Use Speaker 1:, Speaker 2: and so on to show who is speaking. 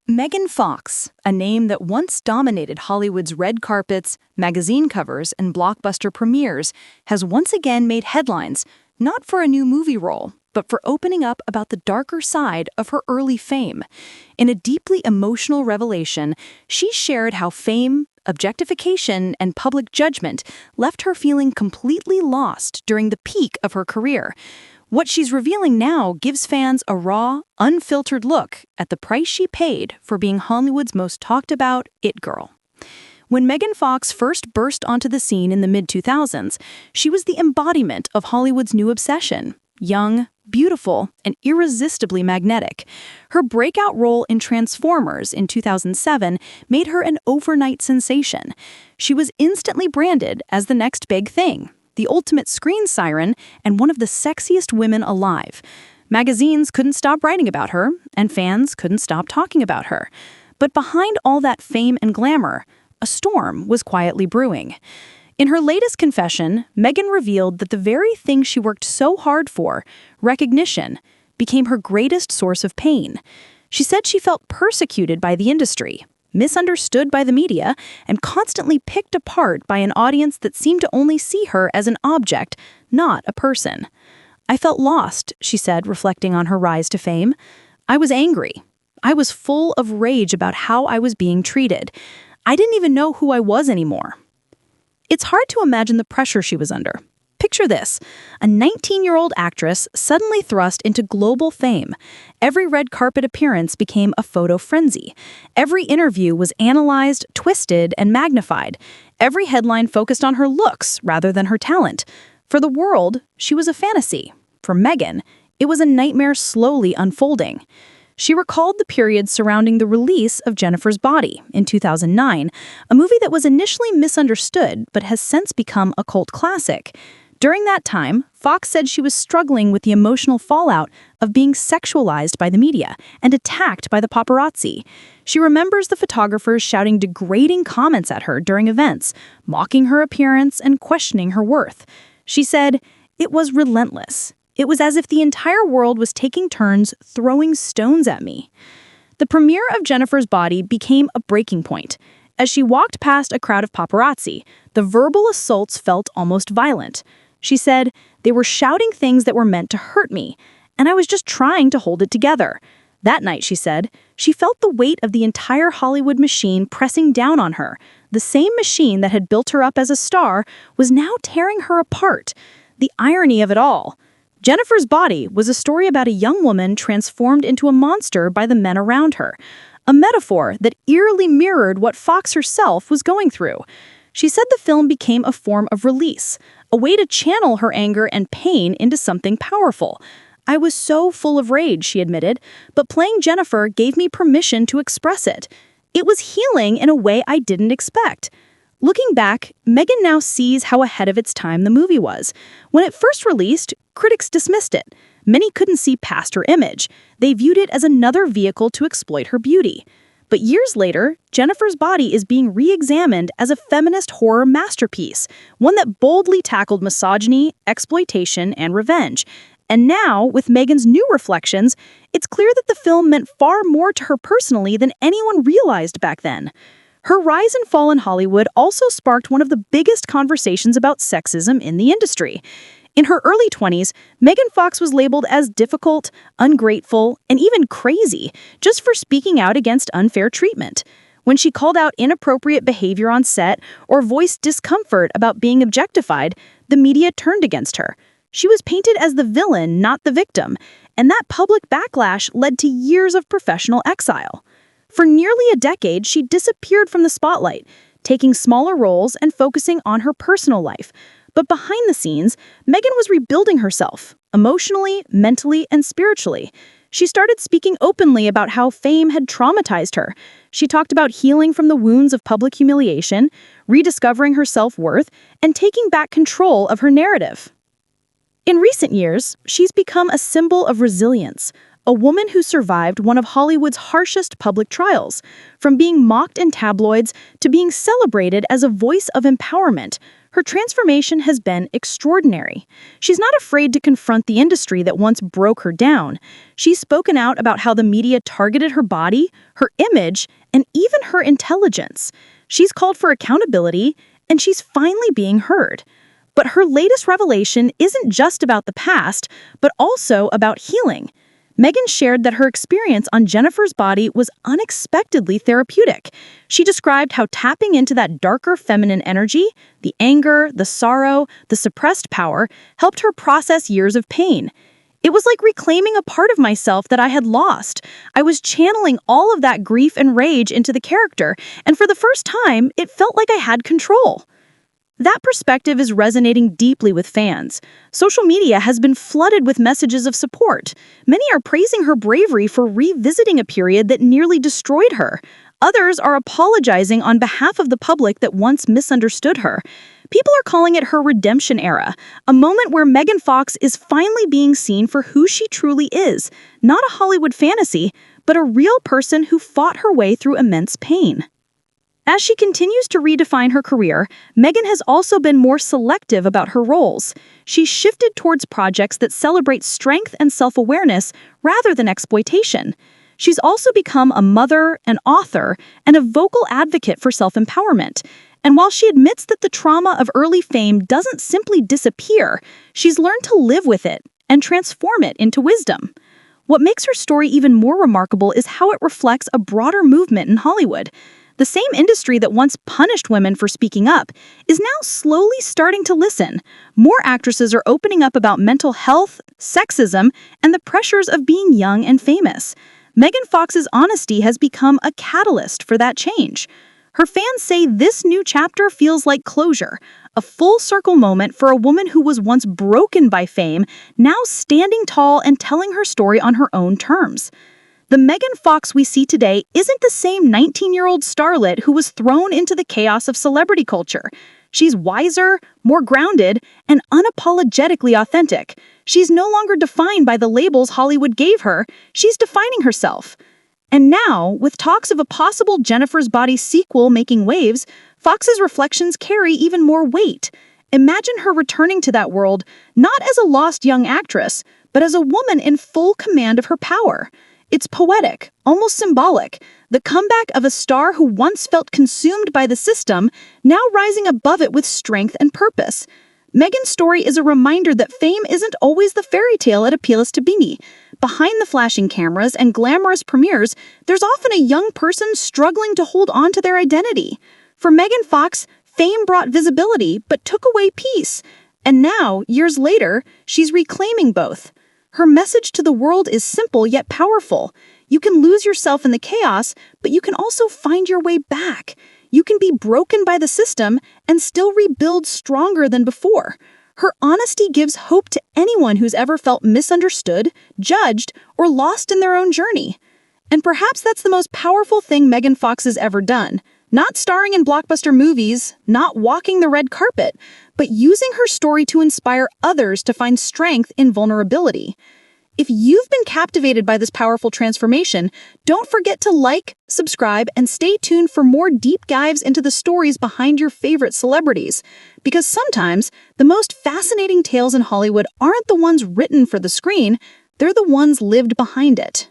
Speaker 1: Megan Fox, a name that once dominated Hollywood's red carpets, magazine covers, and blockbuster premieres, has once again made headlines, not for a new movie role, but for opening up about the darker side of her early fame. In a deeply emotional revelation, she shared how fame, objectification, and public judgment left her feeling completely lost during the peak of her career. What she's revealing now gives fans a raw, unfiltered look at the price she paid for being Hollywood's most talked about it girl. When Megan Fox first burst onto the scene in the mid-2000s, she was the embodiment of Hollywood's new obsession: young, beautiful, and irresistibly magnetic. Her breakout role in Transformers in 2007 made her an overnight sensation. She was instantly branded as the next big thing, the ultimate screen siren, and one of the sexiest women alive. Magazines couldn't stop writing about her, and fans couldn't stop talking about her. But behind all that fame and glamour, a storm was quietly brewing. In her latest confession, Megan revealed that the very thing she worked so hard for, recognition, became her greatest source of pain. She said she felt persecuted by the industry, misunderstood by the media, and constantly picked apart by an audience that seemed to only see her as an object, not a person. "I felt lost," she said, reflecting on her rise to fame. "I was angry. I was full of rage about how I was being treated. I didn't even know who I was anymore." It's hard to imagine the pressure she was under. Picture this: a 19-year-old actress suddenly thrust into global fame. Every red carpet appearance became a photo frenzy. Every interview was analyzed, twisted, and magnified. Every headline focused on her looks rather than her talent. For the world, she was a fantasy. For Megan, it was a nightmare slowly unfolding. She recalled the period surrounding the release of Jennifer's Body in 2009, a movie that was initially misunderstood but has since become a cult classic. During that time, Fox said she was struggling with the emotional fallout of being sexualized by the media and attacked by the paparazzi. She remembers the photographers shouting degrading comments at her during events, mocking her appearance and questioning her worth. She said, "It was relentless. It was as if the entire world was taking turns throwing stones at me." The premiere of Jennifer's Body became a breaking point. As she walked past a crowd of paparazzi, the verbal assaults felt almost violent. She said, "They were shouting things that were meant to hurt me, and I was just trying to hold it together." That night, she said, she felt the weight of the entire Hollywood machine pressing down on her. The same machine that had built her up as a star was now tearing her apart. The irony of it all: Jennifer's Body was a story about a young woman transformed into a monster by the men around her, a metaphor that eerily mirrored what Fox herself was going through. She said the film became a form of release, a way to channel her anger and pain into something powerful. "I was so full of rage," she admitted, "but playing Jennifer gave me permission to express it. It was healing in a way I didn't expect." Looking back, Megan now sees how ahead of its time the movie was. When it first released, critics dismissed it. Many couldn't see past her image. They viewed it as another vehicle to exploit her beauty. But years later, Jennifer's Body is being re-examined as a feminist horror masterpiece, one that boldly tackled misogyny, exploitation, and revenge. And now, with Megan's new reflections, it's clear that the film meant far more to her personally than anyone realized back then. Her rise and fall in Hollywood also sparked one of the biggest conversations about sexism in the industry. In her early 20s, Megan Fox was labeled as difficult, ungrateful, and even crazy just for speaking out against unfair treatment. When she called out inappropriate behavior on set or voiced discomfort about being objectified, the media turned against her. She was painted as the villain, not the victim, and that public backlash led to years of professional exile. For nearly a decade, she disappeared from the spotlight, taking smaller roles and focusing on her personal life. But behind the scenes, Megan was rebuilding herself, emotionally, mentally, and spiritually. She started speaking openly about how fame had traumatized her. She talked about healing from the wounds of public humiliation, rediscovering her self-worth, and taking back control of her narrative. In recent years, she's become a symbol of resilience, a woman who survived one of Hollywood's harshest public trials. From being mocked in tabloids to being celebrated as a voice of empowerment, Her transformation has been extraordinary. She's not afraid to confront the industry that once broke her down. She's spoken out about how the media targeted her body, her image, and even her intelligence. She's called for accountability, and she's finally being heard. But her latest revelation isn't just about the past, but also about healing. Meghan shared that her experience on Jennifer's body was unexpectedly therapeutic. She described how tapping into that darker feminine energy, the anger, the sorrow, the suppressed power, helped her process years of pain. It was like reclaiming a part of myself that I had lost. I was channeling all of that grief and rage into the character, and for the first time, it felt like I had control. That perspective is resonating deeply with fans. Social media has been flooded with messages of support. Many are praising her bravery for revisiting a period that nearly destroyed her. Others are apologizing on behalf of the public that once misunderstood her. People are calling it her redemption era, a moment where Megan Fox is finally being seen for who she truly is, not a Hollywood fantasy, but a real person who fought her way through immense pain. As she continues to redefine her career, Meghan has also been more selective about her roles. She's shifted towards projects that celebrate strength and self-awareness rather than exploitation. She's also become a mother, an author, and a vocal advocate for self-empowerment. And while she admits that the trauma of early fame doesn't simply disappear, she's learned to live with it and transform it into wisdom. What makes her story even more remarkable is how it reflects a broader movement in Hollywood. The same industry that once punished women for speaking up is now slowly starting to listen. More actresses are opening up about mental health, sexism, and the pressures of being young and famous. Megan Fox's honesty has become a catalyst for that change. Her fans say this new chapter feels like closure, a full-circle moment for a woman who was once broken by fame, now standing tall and telling her story on her own terms. The Megan Fox we see today isn't the same 19-year-old starlet who was thrown into the chaos of celebrity culture. She's wiser, more grounded, and unapologetically authentic. She's no longer defined by the labels Hollywood gave her. She's defining herself. And now, with talks of a possible Jennifer's Body sequel making waves, Fox's reflections carry even more weight. Imagine her returning to that world, not as a lost young actress, but as a woman in full command of her power. It's poetic, almost symbolic, the comeback of a star who once felt consumed by the system, now rising above it with strength and purpose. Megan's story is a reminder that fame isn't always the fairy tale it appeals to be. Behind the flashing cameras and glamorous premieres, there's often a young person struggling to hold on to their identity. For Megan Fox, fame brought visibility but took away peace. And now, years later, she's reclaiming both. Her message to the world is simple yet powerful. You can lose yourself in the chaos, but you can also find your way back. You can be broken by the system and still rebuild stronger than before. Her honesty gives hope to anyone who's ever felt misunderstood, judged, or lost in their own journey. And perhaps that's the most powerful thing Megan Fox has ever done. Not starring in blockbuster movies, not walking the red carpet, but using her story to inspire others to find strength in vulnerability. If you've been captivated by this powerful transformation, don't forget to like, subscribe, and stay tuned for more deep dives into the stories behind your favorite celebrities. Because sometimes, the most fascinating tales in Hollywood aren't the ones written for the screen, they're the ones lived behind it.